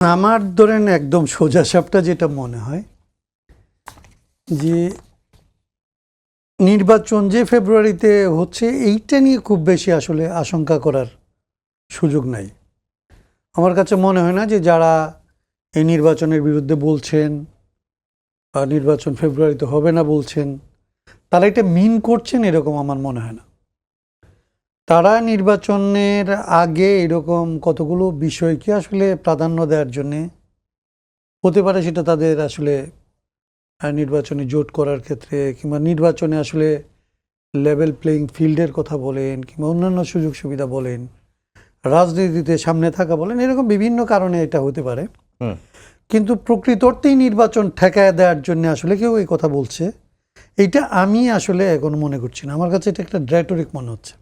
আমার ধরেন একদম সোজাসাপটা যেটা মনে হয় যে নির্বাচন যে ফেব্রুয়ারিতে হচ্ছে এইটা নিয়ে খুব বেশি আসলে আশঙ্কা করার সুযোগ নাই। আমার কাছে মনে হয় না যে যারা এই নির্বাচনের বিরুদ্ধে বলছেন বা নির্বাচন ফেব্রুয়ারিতে হবে না বলছেন তারা এটা মিন করছেন এরকম আমার মনে হয় না। তারা নির্বাচনের আগে এরকম কতগুলো বিষয়কে আসলে প্রাধান্য দেওয়ার জন্যে হতে পারে সেটা তাদের আসলে নির্বাচনে জোট করার ক্ষেত্রে কিংবা নির্বাচনে আসলে লেভেল প্লেইং ফিল্ডের কথা বলেন কিংবা অন্যান্য সুযোগ সুবিধা বলেন, রাজনীতিতে সামনে থাকা বলেন, এরকম বিভিন্ন কারণে এটা হতে পারে। কিন্তু প্রকৃত অর্থেই নির্বাচন ঠেকায় দেওয়ার জন্য আসলে কেউ এই কথা বলছে এইটা আমি আসলে এখন মনে করছি না। আমার কাছে এটা একটা ড্রেটরিক মনে হচ্ছে।